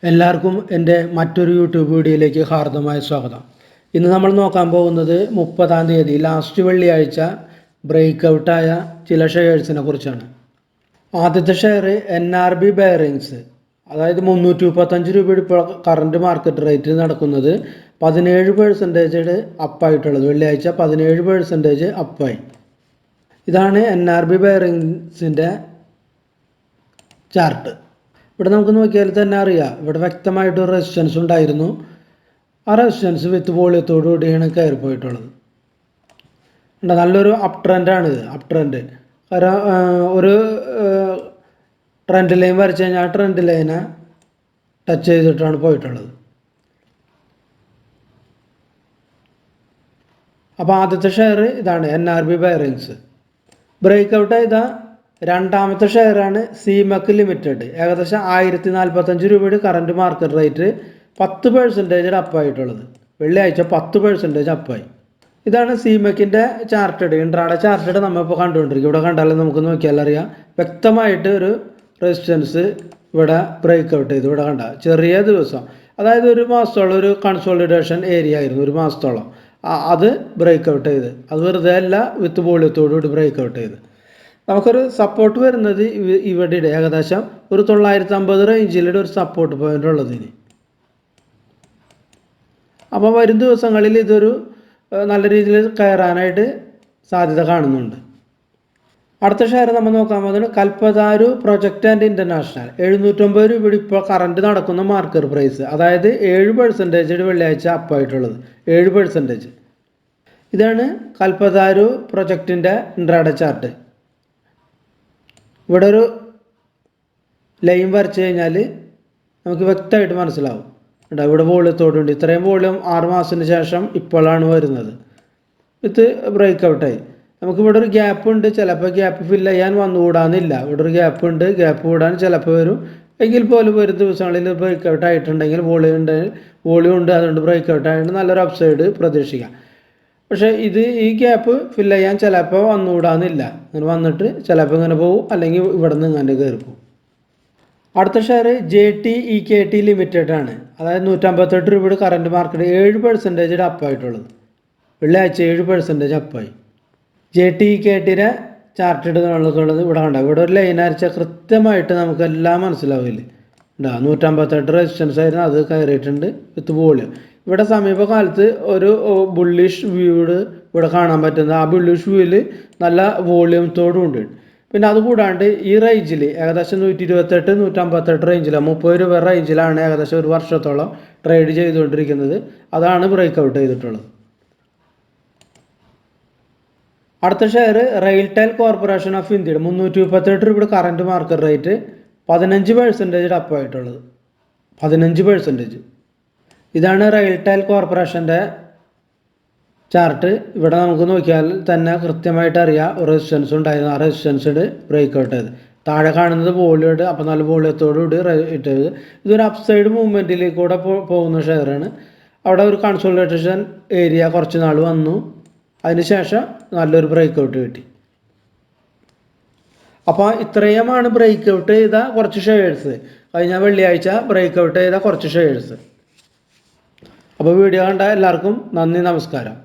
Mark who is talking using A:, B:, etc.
A: എല്ലാവർക്കും എൻ്റെ മറ്റൊരു യൂട്യൂബ് വീഡിയോയിലേക്ക് ഹാർദമായ സ്വാഗതം. ഇന്ന് നമ്മൾ നോക്കാൻ പോകുന്നത് 30-ാം തീയതി ലാസ്റ്റ് വെള്ളിയാഴ്ച ബ്രേക്ക് ഔട്ടായ ചില ഷെയർസിനെ കുറിച്ചാണ്. ആദ്യത്തെ ഷെയർ NRB ബെയറിങ്സ്, അതായത് 335 രൂപയുടെ ഇപ്പോൾ കറണ്ട് മാർക്കറ്റ് റേറ്റിൽ നടക്കുന്നത് 17% അപ്പായിട്ടുള്ളത്. വെള്ളിയാഴ്ച 17% അപ്പായി. ഇതാണ് NRB ബെയറിങ്സിൻ്റെ ചാർട്ട്. ഇവിടെ നമുക്ക് നോക്കിയാൽ തന്നെ അറിയാം, ഇവിടെ വ്യക്തമായിട്ടൊരു റെസിസ്റ്റൻസ് ഉണ്ടായിരുന്നു. ആ റെസിസ്റ്റൻസ് വിത്ത് വോളിയത്തോടു കൂടിയാണ് കയറി പോയിട്ടുള്ളത്. നല്ലൊരു അപ് ട്രെൻഡാണ് ഇത്. അപ് ട്രെൻഡ് കാരണം ഒരു ട്രെൻഡ് ലൈൻ വരച്ച് കഴിഞ്ഞാൽ ആ ട്രെൻഡ് ലൈനെ ടച്ച് ചെയ്തിട്ടാണ് പോയിട്ടുള്ളത്. അപ്പോൾ ആദ്യത്തെ ഷെയർ ഇതാണ് NRB ബെയറിങ്സ്. ബ്രേക്ക് ഔട്ട് ചെയ്ത രണ്ടാമത്തെ ഷെയറാണ് സീമക്ക് ലിമിറ്റഡ്. ഏകദേശം 1045 രൂപയുടെ കറണ്ട് മാർക്കറ്റ് റേറ്റ് 10% അപ്പായിട്ടുള്ളത്. വെള്ളിയാഴ്ച 10% അപ്പായി. ഇതാണ് സീമക്കിൻ്റെ ചാർട്ടഡ്, ഇൻട്രാഡേ ചാർട്ടഡ് നമ്മളിപ്പോൾ കണ്ടുകൊണ്ടിരിക്കും. ഇവിടെ കണ്ടാലും നമുക്ക് നോക്കിയാൽ അറിയാം, വ്യക്തമായിട്ട് ഒരു റെസിസ്റ്റൻസ് ഇവിടെ ബ്രേക്ക് ഔട്ട് ചെയ്തു. ഇവിടെ കണ്ട ചെറിയ ദിവസം, അതായത് ഒരു മാസത്തോളം ഒരു കൺസോളിഡേഷൻ ഏരിയ ആയിരുന്നു, ഒരു മാസത്തോളം. അത് ബ്രേക്ക് ഔട്ട് ചെയ്ത്, അത് വെറുതെ അല്ല, വിത്ത് വോളിയത്തോടുകൂടി ബ്രേക്ക് ഔട്ട് ചെയ്ത്. നമുക്കൊരു സപ്പോർട്ട് വരുന്നത് ഇവിടെ ഏകദേശം ഒരു 950 റേഞ്ചിലുള്ള ഒരു സപ്പോർട്ട് പോയിന്റ് ഉള്ളതിന്. അപ്പോൾ വരും ദിവസങ്ങളിൽ ഇതൊരു നല്ല രീതിയിൽ കയറാനായിട്ട് സാധ്യത കാണുന്നുണ്ട്. അടുത്ത ഷെയർ നമ്മൾ നോക്കാൻ പോകുന്നത് കൽപ്പതാരു പ്രൊജക്റ്റ് ആൻഡ് ഇൻ്റർനാഷണൽ. 750 രൂപയുടെ ഇപ്പോൾ കറണ്ട് നടക്കുന്ന മാർക്കറ്റ് പ്രൈസ്, അതായത് 7% വെള്ളിയാഴ്ച അപ്പായിട്ടുള്ളത്. 7%. ഇതാണ് കൽപ്പതാരു പ്രൊജക്റ്റിൻ്റെ ഇൻട്രാഡേ ചാർട്ട്. ഇവിടെ ഒരു ലൈൻ വരച്ച് കഴിഞ്ഞാൽ നമുക്ക് വ്യക്തമായിട്ട് മനസ്സിലാവും. ഇവിടെ വോളിയത്തോടുണ്ട്. ഇത്രയും വോളിയം 6 മാസത്തിന് ശേഷം ഇപ്പോഴാണ് വരുന്നത്. ഇത് ബ്രേക്ക് ഔട്ടായി. നമുക്കിവിടെ ഒരു ഗ്യാപ്പ് ഉണ്ട്. ചിലപ്പോൾ ഗ്യാപ്പ് ഫില്ല് ചെയ്യാൻ വന്നുകൂടാന്നില്ല. ഇവിടെ ഒരു ഗ്യാപ്പ് ഉണ്ട്. ഗ്യാപ്പ് കൂടാൻ ചിലപ്പോൾ വരും. എങ്കിൽ പോലും വരും ദിവസങ്ങളിൽ ബ്രേക്ക് ഔട്ട് ആയിട്ടുണ്ടെങ്കിൽ വോളിയം ഉണ്ട്. അതുകൊണ്ട് ബ്രേക്ക് ഔട്ട് ആയിട്ട് നല്ലൊരു അപ്സൈഡ് പ്രതീക്ഷിക്കാം. പക്ഷേ ഈ ഗ്യാപ്പ് ഫില്ല് ചെയ്യാൻ ചിലപ്പോൾ വന്നുകൂടാന്നില്ല. അങ്ങനെ വന്നിട്ട് ചിലപ്പോൾ ഇങ്ങനെ പോകും, അല്ലെങ്കിൽ ഇവിടെ നിന്ന് ഇങ്ങനെ കയറി പോകും. അടുത്ത ഷെയർ JTEKT ലിമിറ്റഡ് ആണ്. അതായത് 158 രൂപയുടെ കറണ്ട് മാർക്കറ്റ് 7% അപ്പായിട്ടുള്ളത്. വെള്ളിയാഴ്ച 7% അപ്പായി. JTEKTയുടെ ചാർട്ട് ഇടുന്നുള്ളത് ഇവിടെ കണ്ട. ഇവിടെ ഒരു ലൈൻ അരച്ചാൽ കൃത്യമായിട്ട് നമുക്കെല്ലാം മനസ്സിലാവില്ലേ. 158 റെസിസ്റ്റൻസ് ആയിരുന്നു, അത് കയറിയിട്ടുണ്ട് വിത്ത് വോളിയം. ഇവിടെ സമീപകാലത്ത് ഒരു ബുള്ളിഷ് വ്യൂഡ് ഇവിടെ കാണാൻ പറ്റുന്നത്. ആ ബുള്ളിഷ് വ്യൂവിൽ നല്ല വോളിയത്തോടും ഉണ്ട്. പിന്നെ അതുകൂടാണ്ട് ഈ റേഞ്ചിൽ ഏകദേശം 128, 158 റേഞ്ചിലാണ്, 30 രൂപ റേഞ്ചിലാണ് ഏകദേശം ഒരു വർഷത്തോളം ട്രേഡ് ചെയ്തുകൊണ്ടിരിക്കുന്നത്. അതാണ് ബ്രേക്ക് ഔട്ട് ചെയ്തിട്ടുള്ളത്. അടുത്ത ഷെയർ റെയിൽടെൽ കോർപ്പറേഷൻ ഓഫ് ഇന്ത്യയുടെ 338 രൂപയുടെ കറണ്ട് മാർക്കറ്റ് റേറ്റ് 15% അപ്പായിട്ടുള്ളത്. 15%. ഇതാണ് റെയിൽടെൽ കോർപ്പറേഷൻ്റെ ചാർട്ട്. ഇവിടെ നമുക്ക് നോക്കിയാൽ തന്നെ കൃത്യമായിട്ട് അറിയാം, റെസിസ്റ്റൻസ് ഉണ്ടായിരുന്നു. ആ റെസിസ്റ്റൻസ് ബ്രേക്ക് ഔട്ട് ചെയ്ത് താഴെ കാണുന്നത് വോളിയോട്, അപ്പോൾ നല്ല വോളിയത്തോടുകൂടി ഇട്ടത്. ഇതൊരു അപ്സൈഡ് മൂവ്മെൻറ്റിലേക്ക് കൂടെ പോകുന്ന ഷെയറാണ്. അവിടെ ഒരു കൺസോളിഡേഷൻ ഏരിയ കുറച്ച് നാൾ വന്നു, അതിനുശേഷം നല്ലൊരു ബ്രേക്ക് ഔട്ട് കിട്ടി. അപ്പോൾ ഇത്രയുമാണ് ബ്രേക്ക് ഔട്ട് ചെയ്ത കുറച്ച് ഷെയർസ്. കഴിഞ്ഞ വെള്ളിയാഴ്ച ബ്രേക്ക് ഔട്ട് ചെയ്ത കുറച്ച് ഷെയർസ്. അപ്പോൾ വീഡിയോ കണ്ട എല്ലാവർക്കും നന്ദി, നമസ്കാരം.